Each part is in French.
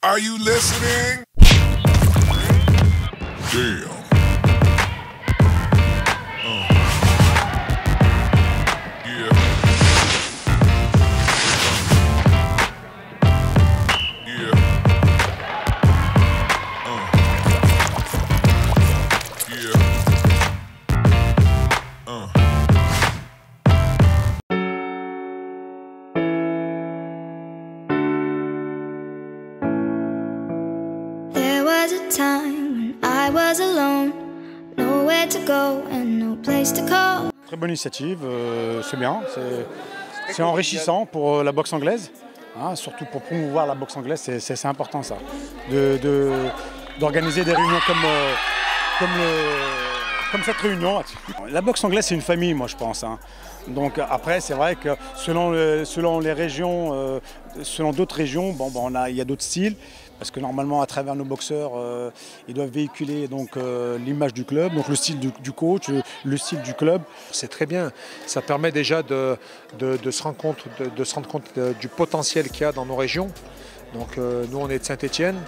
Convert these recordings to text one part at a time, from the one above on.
Are you listening? Damn. Yeah. Yeah. Yeah. There was a time when I was alone, nowhere to go and no place to call. Très bonne initiative, c'est bien, c'est enrichissant pour la boxe anglaise, hein, surtout pour promouvoir la boxe anglaise, c'est important ça, d'organiser des réunions comme cette réunion. La boxe anglaise c'est une famille, moi je pense, hein. Donc après c'est vrai que selon les régions, selon d'autres régions, il y a d'autres styles. Parce que normalement, à travers nos boxeurs, ils doivent véhiculer l'image du club, donc le style du coach, le style du club. C'est très bien. Ça permet déjà de se rendre compte, du potentiel qu'il y a dans nos régions. Donc nous, on est de Saint-Étienne,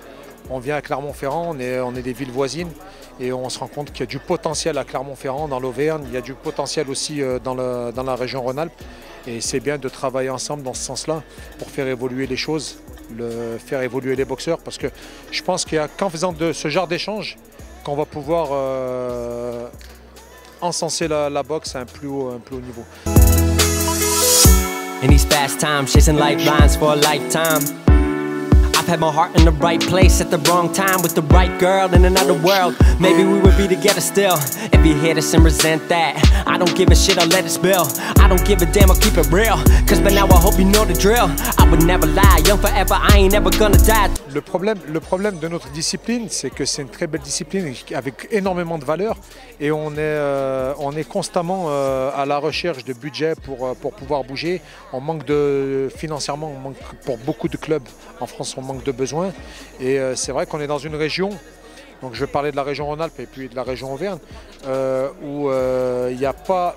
on vient à Clermont-Ferrand, on est des villes voisines. Et on se rend compte qu'il y a du potentiel à Clermont-Ferrand, dans l'Auvergne. Il y a du potentiel aussi dans la région Rhône-Alpes. Et c'est bien de travailler ensemble dans ce sens-là pour faire évoluer les choses, faire évoluer les boxeurs. Parce que je pense qu'il n'y a qu'en faisant de ce genre d'échange qu'on va pouvoir encenser la boxe à un plus haut niveau. In these fast times, chasing lifelines for a lifetime. I've had my heart in the right place at the wrong time with the right girl in another world. Maybe we would be together still. If you hear this and resent that, I don't give a shit, I'll let it spill. I don't give a damn, I'll keep it real. Cause by now I hope you know the drill. I would never lie, young forever, I ain't ever gonna die. Le problème de notre discipline, c'est que c'est une très belle discipline avec énormément de valeur. Et on est constamment à la recherche de budget pour pouvoir bouger. On manque financièrement, on manque pour beaucoup de clubs en France, on manque de besoins. Et c'est vrai qu'on est dans une région, donc je vais parler de la région Rhône-Alpes et puis de la région Auvergne, où il n'y a pas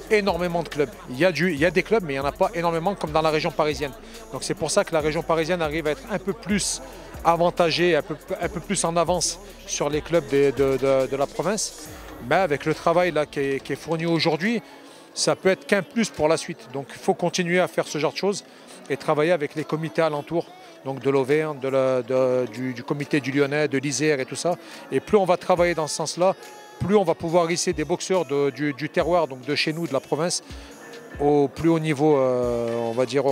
énormément de clubs. Il y a des clubs, mais il n'y en a pas énormément comme dans la région parisienne. Donc c'est pour ça que la région parisienne arrive à être un peu plus avantagée, un peu plus en avance sur les clubs de la province. Mais avec le travail là, qui est fourni aujourd'hui, ça peut être qu'un plus pour la suite. Donc il faut continuer à faire ce genre de choses et travailler avec les comités alentours, donc de l'Auvergne, du comité du Lyonnais, de l'Isère et tout ça. Et plus on va travailler dans ce sens-là, plus on va pouvoir hisser des boxeurs du terroir, donc de chez nous, de la province, au plus haut niveau, on va dire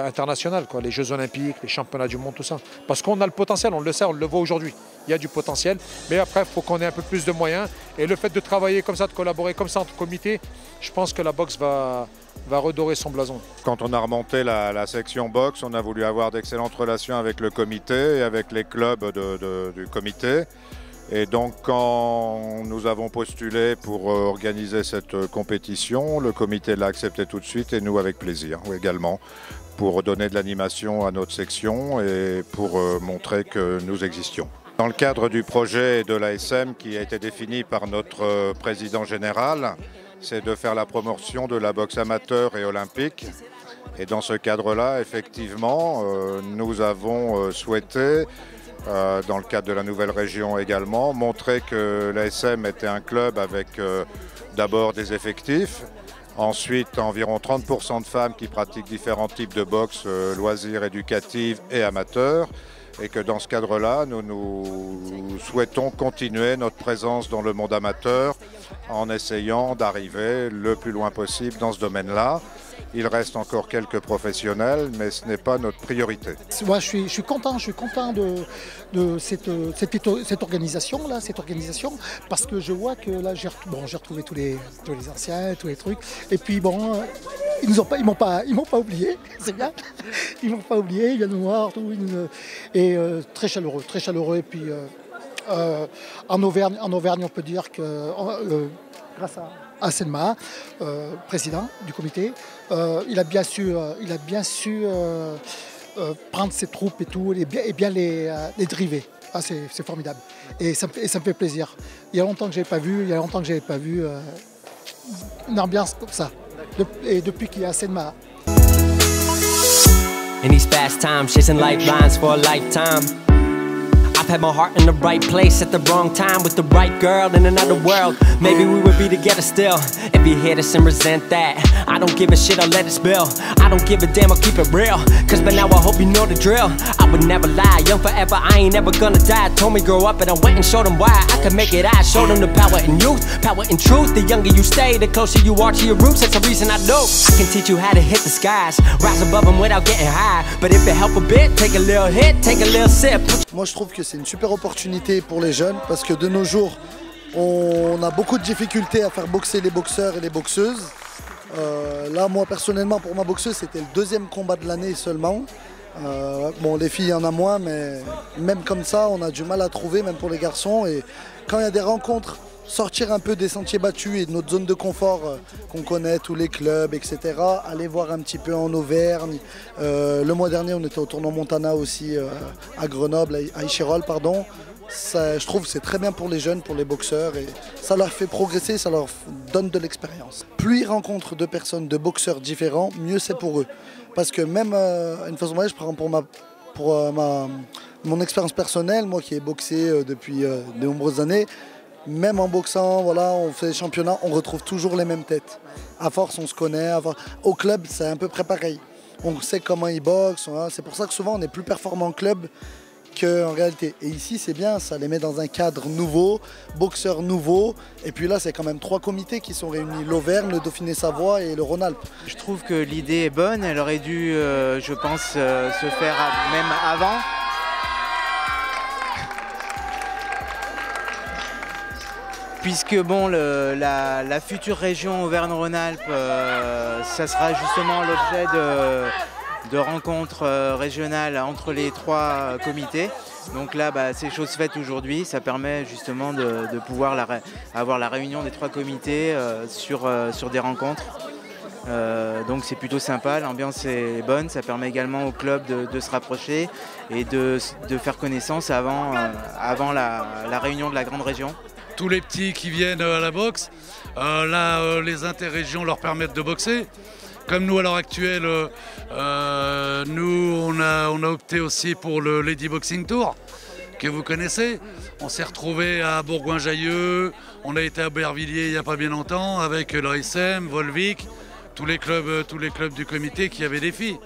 international, quoi, les Jeux Olympiques, les championnats du monde, tout ça. Parce qu'on a le potentiel, on le sait, on le voit aujourd'hui. Il y a du potentiel, mais après, il faut qu'on ait un peu plus de moyens. Et le fait de travailler comme ça, de collaborer comme ça entre comités, je pense que la boxe va redorer son blason. Quand on a remonté la section boxe, on a voulu avoir d'excellentes relations avec le comité et avec les clubs du comité. Et donc quand nous avons postulé pour organiser cette compétition, le comité l'a accepté tout de suite et nous avec plaisir également, pour donner de l'animation à notre section et pour montrer que nous existions. Dans le cadre du projet de l'ASM qui a été défini par notre président général, c'est de faire la promotion de la boxe amateur et olympique. Et dans ce cadre-là, effectivement, nous avons souhaité, dans le cadre de la nouvelle région également, montrer que l'ASM était un club avec d'abord des effectifs, ensuite environ 30% de femmes qui pratiquent différents types de boxe, loisirs, éducatifs et amateurs, et que dans ce cadre-là, nous souhaitons continuer notre présence dans le monde amateur en essayant d'arriver le plus loin possible dans ce domaine-là. Il reste encore quelques professionnels, mais ce n'est pas notre priorité. Moi, je suis content de cette organisation, parce que je vois que là, j'ai retrouvé tous les anciens, tous les trucs. Et puis bon, ils m'ont pas oublié, c'est bien. Ils m'ont pas oublié, ils viennent me voir, tout, et très chaleureux. Et puis en Auvergne, on peut dire que grâce à Selma, président du comité, il a bien su prendre ses troupes et tout, et bien les driver. Ah, c'est formidable. Et ça me fait plaisir. Il y a longtemps que je n'avais pas vu une ambiance comme ça. Et depuis qu'il y a Selma. In these fast times, chasing lifelines for a lifetime. I've had my heart in the right place at the wrong time with the right girl in another world. Maybe we would be together still if you hate us and resent that. I don't give a shit, I'll let it spill. I don't give a damn, I'll keep it real. Cause by now I hope you know the drill. I would never lie, young forever, I ain't never gonna die. Told me grow up and I went and showed them why I could make it. I showed them the power in youth, power in truth. The younger you stay, the closer you are to your roots. That's the reason I do. I can teach you how to hit the skies, rise above them without getting high. But if it help a bit, take a little hit, take a little sip. Moi je trouve que c'est une super opportunité pour les jeunes parce que de nos jours on a beaucoup de difficultés à faire boxer les boxeurs et les boxeuses. Là moi personnellement pour ma boxeuse c'était le deuxième combat de l'année seulement. Bon les filles il y en a moins mais même comme ça on a du mal à trouver même pour les garçons et quand il y a des rencontres, sortir un peu des sentiers battus et de notre zone de confort qu'on connaît, tous les clubs, etc. Aller voir un petit peu en Auvergne. Le mois dernier, on était au tournoi Montana aussi à Grenoble, à Échirolles, pardon. Ça, je trouve que c'est très bien pour les jeunes, pour les boxeurs et ça leur fait progresser, ça leur donne de l'expérience. Plus ils rencontrent de personnes, de boxeurs différents, mieux c'est pour eux. Parce que même une façon de je prends pour mon expérience personnelle, moi qui ai boxé depuis de nombreuses années, même en boxant, voilà, on fait des championnats, on retrouve toujours les mêmes têtes. À force, on se connaît. Au club, c'est à peu près pareil. On sait comment ils boxent. Voilà. C'est pour ça que souvent, on est plus performant en club qu'en réalité. Et ici, c'est bien, ça les met dans un cadre nouveau, boxeurs nouveaux. Et puis là, c'est quand même 3 comités qui sont réunis, l'Auvergne, le Dauphiné-Savoie et le Rhône-Alpes. Je trouve que l'idée est bonne. Elle aurait dû, je pense, se faire même avant. Puisque bon, la future région Auvergne-Rhône-Alpes, ça sera justement l'objet de rencontres régionales entre les 3 comités. Donc là, c'est chose faite aujourd'hui. Ça permet justement de pouvoir avoir la réunion des 3 comités sur des rencontres. Donc c'est plutôt sympa, l'ambiance est bonne. Ça permet également au club de se rapprocher et de faire connaissance avant la réunion de la grande région. Tous les petits qui viennent à la boxe, les interrégions leur permettent de boxer. Comme nous à l'heure actuelle, nous on a opté aussi pour le Lady Boxing Tour que vous connaissez. On s'est retrouvé à Bourgoin-Jallieu, on a été à Aubervilliers il n'y a pas bien longtemps avec l'ASM, Volvic, tous les clubs du comité qui avaient des filles.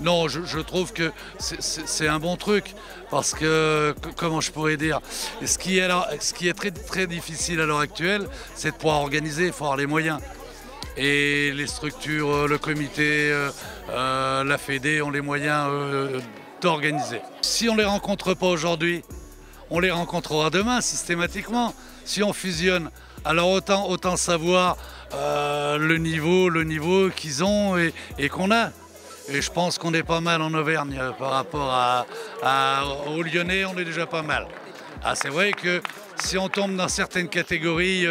Non, je trouve que c'est un bon truc parce que, comment je pourrais dire, ce qui est très, très difficile à l'heure actuelle, c'est de pouvoir organiser, il faut avoir les moyens. Et les structures, le comité, la Fédé ont les moyens d'organiser. Si on ne les rencontre pas aujourd'hui, on les rencontrera demain systématiquement. Si on fusionne, alors autant savoir le niveau qu'ils ont et qu'on a. Et je pense qu'on est pas mal en Auvergne par rapport aux Lyonnais, on est déjà pas mal. C'est vrai que si on tombe dans certaines catégories,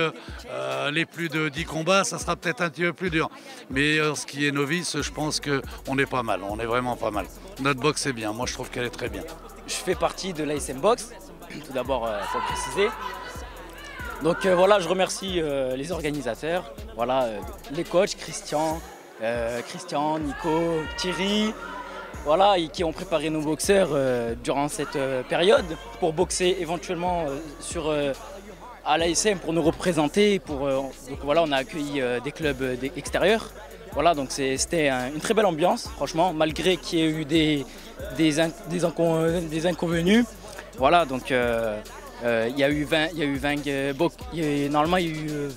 les plus de 10 combats, ça sera peut-être un petit peu plus dur. Mais ce qui est novice, je pense qu'on est pas mal, on est vraiment pas mal. Notre boxe est bien, moi je trouve qu'elle est très bien. Je fais partie de l'ASM Box, tout d'abord pour préciser. Donc voilà, je remercie les organisateurs, voilà, les coachs, Christian, Nico, Thierry, voilà, qui ont préparé nos boxeurs durant cette période pour boxer éventuellement à l'ASM pour nous représenter. Donc voilà, on a accueilli des clubs extérieurs. Voilà, donc c'était une très belle ambiance, franchement, malgré qu'il y ait eu des inconvénients. Voilà, donc il y a eu 20 normalement il y a eu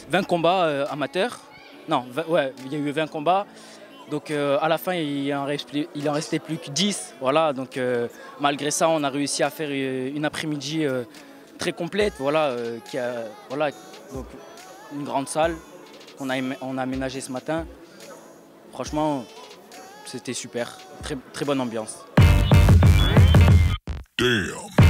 20 combats amateurs. Non, il y a eu 20 combats. Donc à la fin, il en restait plus que 10. Voilà, donc malgré ça, on a réussi à faire une après-midi très complète. Voilà, donc, une grande salle qu'on a aménagée ce matin. Franchement, c'était super. Très bonne ambiance. Damn.